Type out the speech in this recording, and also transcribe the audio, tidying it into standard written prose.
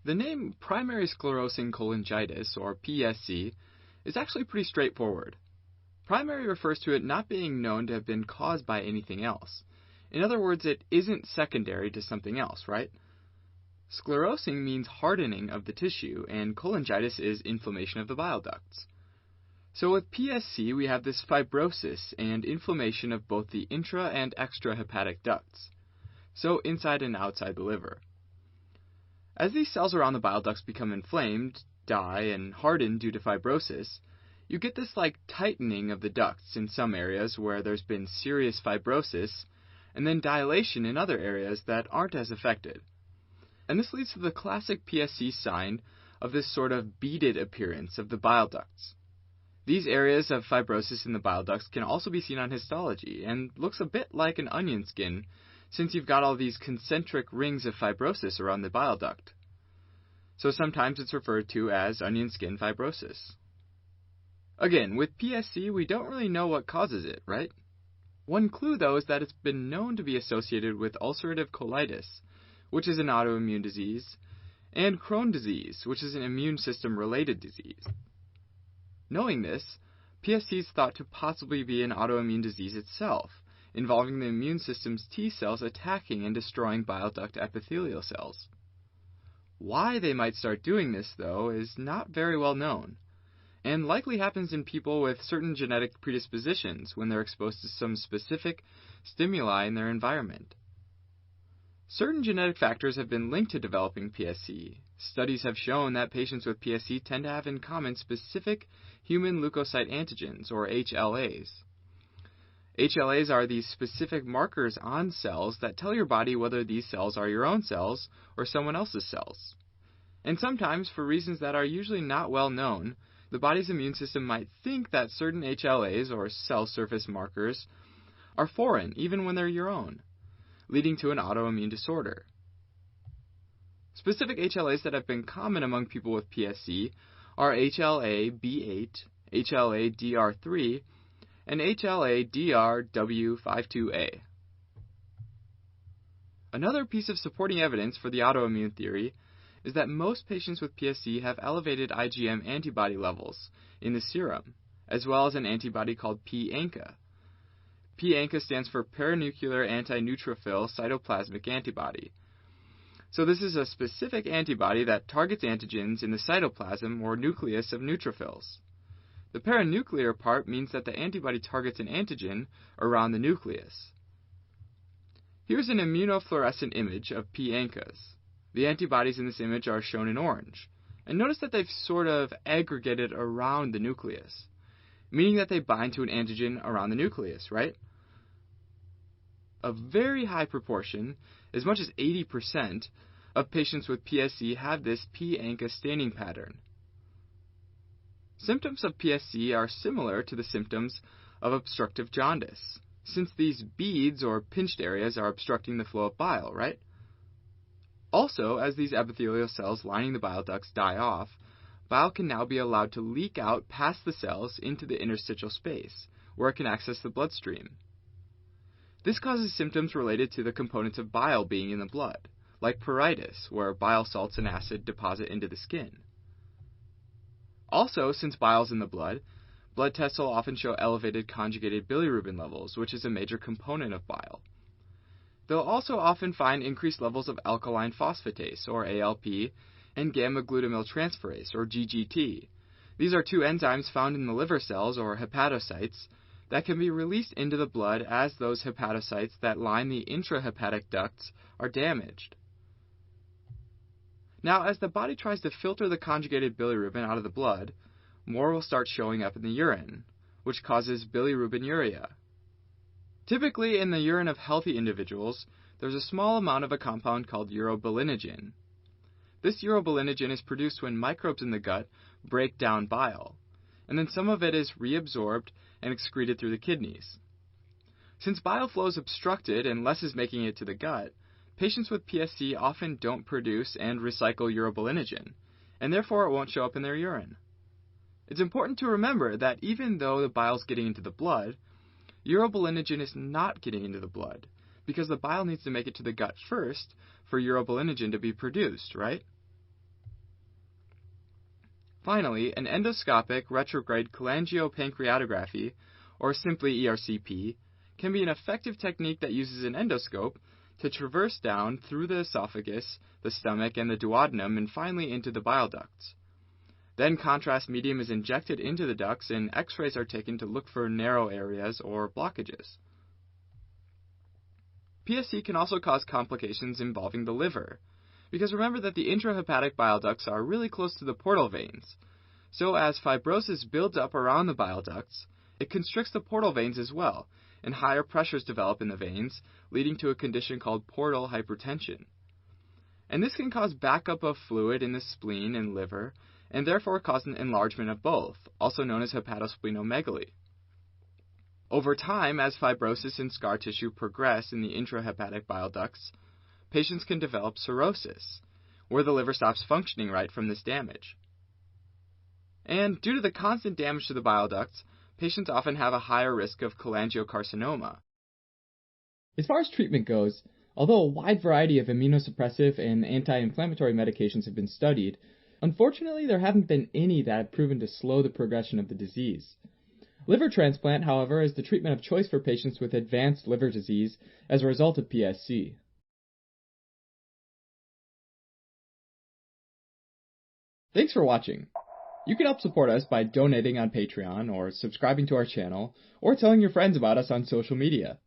The name primary sclerosing cholangitis, or PSC, is actually pretty straightforward. Primary refers to it not being known to have been caused by anything else. In other words, it isn't secondary to something else, right? Sclerosing means hardening of the tissue, and cholangitis is inflammation of the bile ducts. So with PSC, we have this fibrosis and inflammation of both the intra and extrahepatic ducts, so inside and outside the liver. As these cells around the bile ducts become inflamed, die, and harden due to fibrosis, you get this tightening of the ducts in some areas where there's been serious fibrosis, and then dilation in other areas that aren't as affected. And this leads to the classic PSC sign of this sort of beaded appearance of the bile ducts. These areas of fibrosis in the bile ducts can also be seen on histology and looks a bit like an onion skin, since you've got all these concentric rings of fibrosis around the bile duct. So sometimes it's referred to as onion skin fibrosis. Again, with PSC, we don't really know what causes it, right? One clue, though, is that it's been known to be associated with ulcerative colitis, which is an autoimmune disease, and Crohn's disease, which is an immune system-related disease. Knowing this, PSC is thought to possibly be an autoimmune disease itself, involving the immune system's T cells attacking and destroying bile duct epithelial cells. Why they might start doing this, though, is not very well known, and likely happens in people with certain genetic predispositions when they're exposed to some specific stimuli in their environment. Certain genetic factors have been linked to developing PSC. Studies have shown that patients with PSC tend to have in common specific human leukocyte antigens, or HLAs. HLAs are these specific markers on cells that tell your body whether these cells are your own cells or someone else's cells. And sometimes, for reasons that are usually not well known, the body's immune system might think that certain HLAs, or cell surface markers, are foreign even when they're your own, leading to an autoimmune disorder. Specific HLAs that have been common among people with PSC are HLA-B8, HLA-DR3, and HLA-DRW52A. Another piece of supporting evidence for the autoimmune theory is that most patients with PSC have elevated IgM antibody levels in the serum, as well as an antibody called p-ANCA. p-ANCA stands for paranuclear antineutrophil cytoplasmic antibody. So this is a specific antibody that targets antigens in the cytoplasm or nucleus of neutrophils. The paranuclear part means that the antibody targets an antigen around the nucleus. Here's an immunofluorescent image of p-ANCAs. The antibodies in this image are shown in orange. And notice that they've sort of aggregated around the nucleus, meaning that they bind to an antigen around the nucleus, right? A very high proportion, as much as 80%, of patients with PSC have this p-ANCA staining pattern. Symptoms of PSC are similar to the symptoms of obstructive jaundice, since these beads or pinched areas are obstructing the flow of bile, right? Also, as these epithelial cells lining the bile ducts die off, bile can now be allowed to leak out past the cells into the interstitial space, where it can access the bloodstream. This causes symptoms related to the components of bile being in the blood, like pruritus, where bile salts and acid deposit into the skin. Also, since bile is in the blood tests will often show elevated conjugated bilirubin levels, which is a major component of bile. They'll also often find increased levels of alkaline phosphatase, or ALP, and gamma-glutamyl transferase, or GGT. These are two enzymes found in the liver cells, or hepatocytes, that can be released into the blood as those hepatocytes that line the intrahepatic ducts are damaged. Now, as the body tries to filter the conjugated bilirubin out of the blood, more will start showing up in the urine, which causes bilirubinuria. Typically, in the urine of healthy individuals, there's a small amount of a compound called urobilinogen. This urobilinogen is produced when microbes in the gut break down bile, and then some of it is reabsorbed and excreted through the kidneys. Since bile flow is obstructed and less is making it to the gut, patients with PSC often don't produce and recycle urobilinogen, and therefore it won't show up in their urine. It's important to remember that even though the bile is getting into the blood, urobilinogen is not getting into the blood, because the bile needs to make it to the gut first for urobilinogen to be produced, right? Finally, an endoscopic retrograde cholangiopancreatography, or simply ERCP, can be an effective technique that uses an endoscope to traverse down through the esophagus, the stomach, and the duodenum, and finally into the bile ducts. Then contrast medium is injected into the ducts and x-rays are taken to look for narrow areas or blockages. PSC can also cause complications involving the liver, because remember that the intrahepatic bile ducts are really close to the portal veins. So as fibrosis builds up around the bile ducts, it constricts the portal veins as well, and higher pressures develop in the veins, leading to a condition called portal hypertension. And this can cause backup of fluid in the spleen and liver, and therefore cause an enlargement of both, also known as hepatosplenomegaly. Over time, as fibrosis and scar tissue progress in the intrahepatic bile ducts, patients can develop cirrhosis, where the liver stops functioning right from this damage. And due to the constant damage to the bile ducts, patients often have a higher risk of cholangiocarcinoma. As far as treatment goes, although a wide variety of immunosuppressive and anti-inflammatory medications have been studied, unfortunately there haven't been any that have proven to slow the progression of the disease. Liver transplant, however, is the treatment of choice for patients with advanced liver disease as a result of PSC. Thanks for watching. You can help support us by donating on Patreon or subscribing to our channel or telling your friends about us on social media.